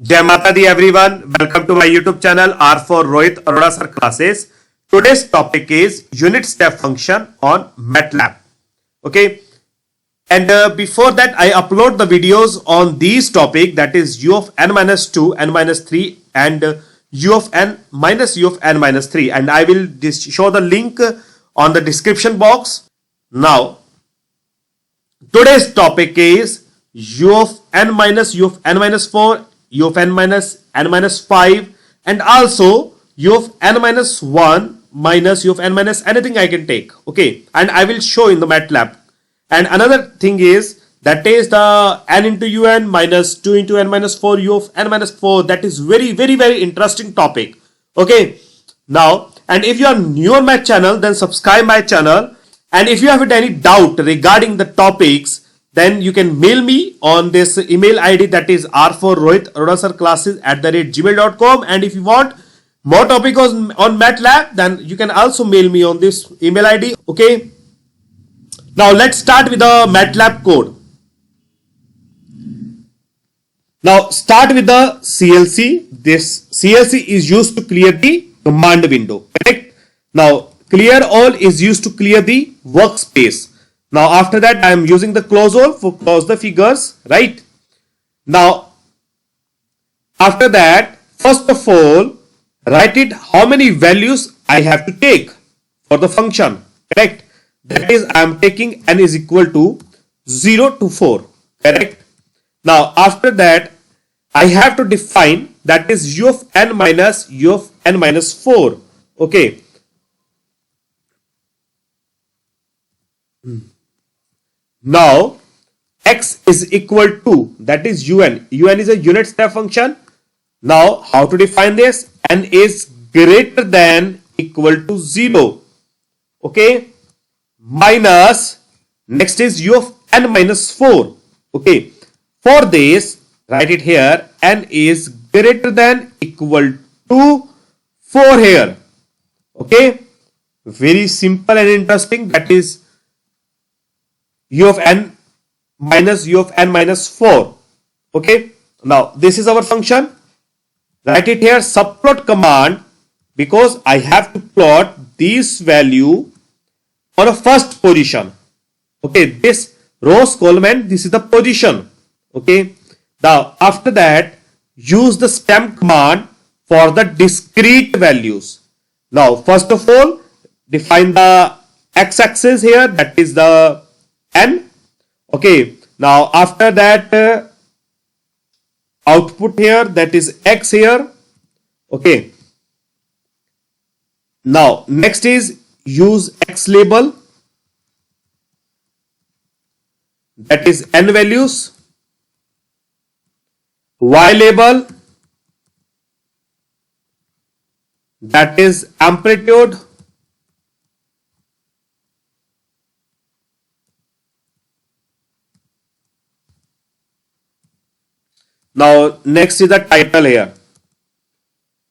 Jai Mata Di everyone, welcome to my YouTube channel R4 Rohit Arora Sir Classes. Today's topic is unit step function on MATLAB. Okay, and before that I upload the videos on these topic, that is u of n minus 2, n minus 3 and u of n minus u of n minus 3, and I will show the link on the description box. Now today's topic is u of n minus u of n minus 4, u of n minus 5, and also u of n minus 1 minus u of n minus anything I can take. Okay, and I will show in the MATLAB. And another thing is that is the n into un minus 2 into n minus 4 u of n minus 4. That is very interesting topic. Okay, now, and if you are new on my channel, then subscribe my channel. And if you have any doubt regarding the topics, then you can mail me on this email ID, that is r4rohit@gmail.com. And if you want more topics on MATLAB, then you can also mail me on this email ID. Okay, now let's start with the MATLAB code. Now start with the CLC. This CLC is used to clear the command window, correct? Now clear all is used to clear the workspace. Now after that I am using the close all for close the figures, right? Now after that, first of all, write it how many values I have to take for the function, correct? That is, I am taking n is equal to 0 to 4, correct? Now after that I have to define, that is u of n minus u of n minus 4. Okay, now x is equal to, that is un. Un is a unit step function. Now how to define this? N is greater than equal to 0. Okay, minus, next is u of n minus 4. Okay, for this write it here, n is greater than equal to 4 here. Okay, very simple and interesting. That is u of n minus u of n minus 4. Okay, now this is our function. Write it here, subplot command, because I have to plot this value on a first position. Okay, this rows column and this is the position. Okay, now after that use the stem command for the discrete values. Now first of all define the x-axis here, that is the n. Okay, now after that output here, that is x here. Okay, now next is use x label, that is n values, y label, that is amplitude, now next is the title here.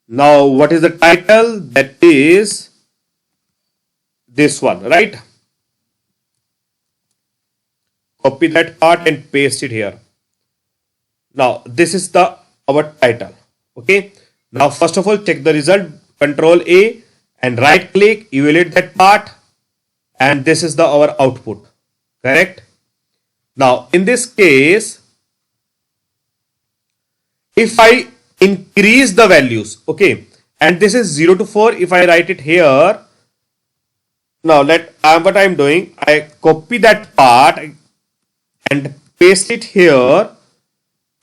Now what is the title? That is this one, right? Copy that part and paste it here. Now this is the our title. Okay, now first of all check the result, Control A and right click, evaluate that part, and this is the our output, correct? Now in this case, if I increase the values, okay, and this is 0 to 4, if I write it here, now what I am doing, I copy that part and paste it here,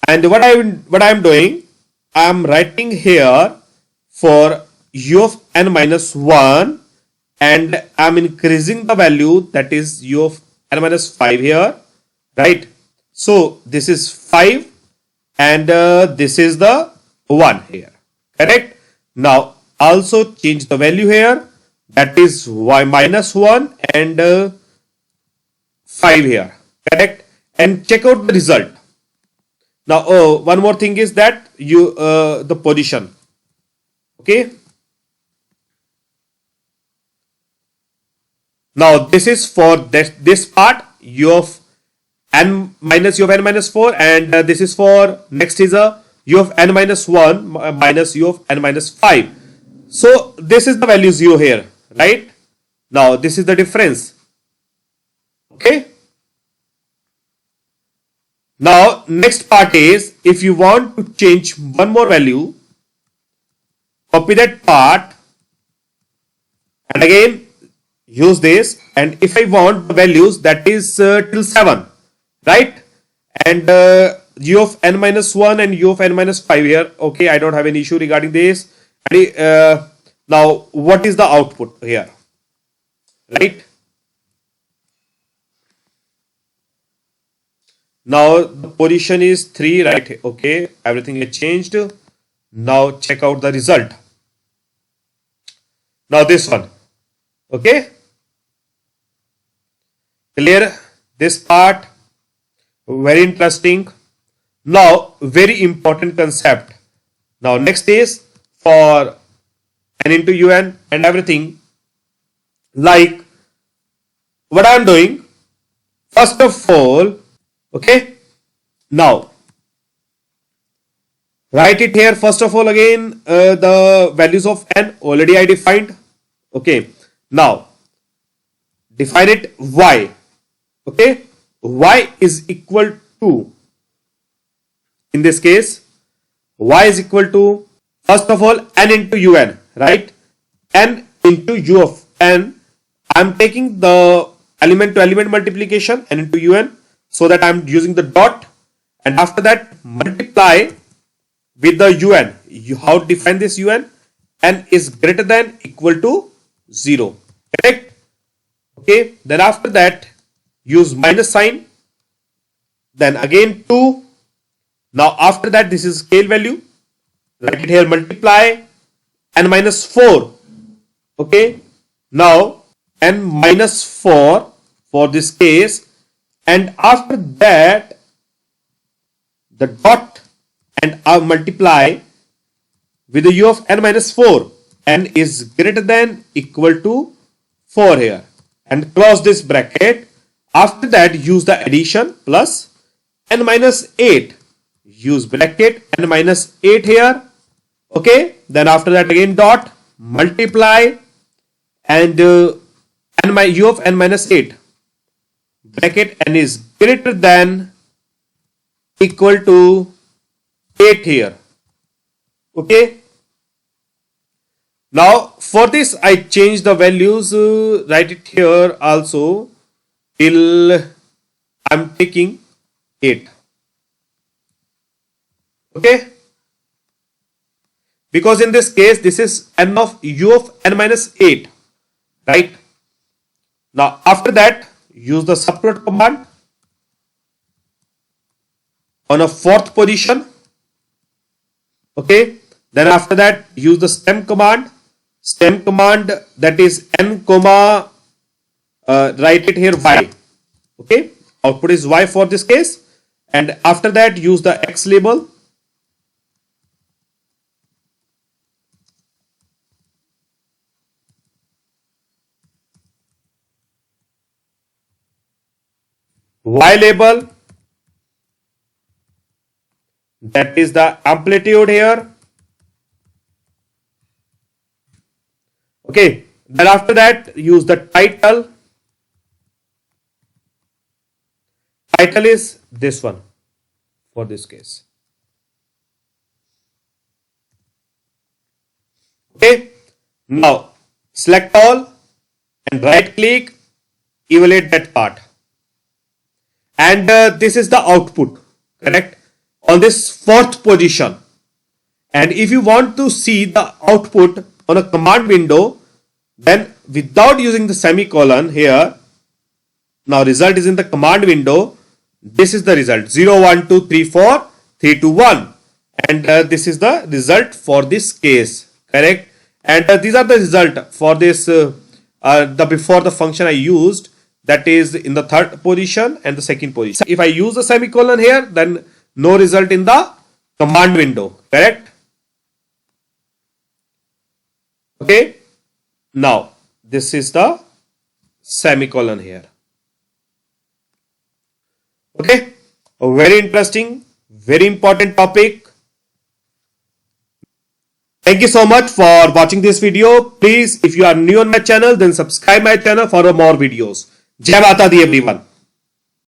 and what I am doing, I am writing here for u of n minus 1, and I am increasing the value, that is u of n minus 5 here, right? So this is 5 and this is the 1 here, correct? Now also change the value here, that is y minus 1 and 5 here, correct? And check out the result. Now one more thing is that you the position. Okay, now this is for this part u of n minus u of n minus 4, and this is for next is a u of n minus 1 minus u of n minus 5. So this is the value 0 here, right? Now this is the difference. Okay. Now next part is, if you want to change one more value, copy that part and again use this. And if I want the values, that is till 7, right? And u of n minus 1 and u of n minus 5 here. Okay, I don't have any issue regarding this. And, now what is the output here, right? Now the position is 3, right? Okay, everything is changed. Now check out the result. Now this one. Okay, clear this part? Very interesting. Now very important concept. Now next is for n into un and everything. Like what I am doing, first of all, okay, now write it here. First of all, again the values of n already I defined. Okay, now define it y. Okay, y is equal to, in this case y is equal to, first of all, n into un, right? N into u of n. I am taking the element to element multiplication, n into un, so that I am using the dot, and after that multiply with the un. How to define this un? N is greater than equal to 0, correct? Okay, then after that use minus sign, then again 2. Now after that, this is scale value, write it here, multiply n minus 4. Okay, now n minus 4 for this case, and after that the dot and multiply with the u of n minus 4. N is greater than equal to 4 here, and close this bracket. After that use the addition plus n minus 8. Use bracket n minus 8 here. Okay, then after that again dot, multiply, and u of n minus 8, bracket n is greater than equal to 8 here. Okay, now for this I change the values, write it here also, till I am taking 8. Okay, because in this case this is n of u of n minus 8, right? Now after that use the subplot command on a 4th position. Okay, then after that use the stem command, that is n comma, write it here y. Okay, output is y for this case, and after that use the x label. Y label, that is the amplitude here. Okay, then after that use the title. Title is this one for this case. Okay, now select all and right click, evaluate that part. And this is the output, correct, on this 4th position. And if you want to see the output on a command window, then without using the semicolon here, now result is in the command window. This is the result, 0, 1, 2, 3, 4, 3, 2, 1. And this is the result for this case, correct. And these are the result for this, the before the function I used, that is in the 3rd position and the 2nd position. If I use the semicolon here, then no result in the command window, correct. Okay, now this is the semicolon here. Okay, a very interesting, very important topic. Thank you so much for watching this video. Please, if you are new on my channel, then subscribe my channel for more videos. Jai Mata Di everyone.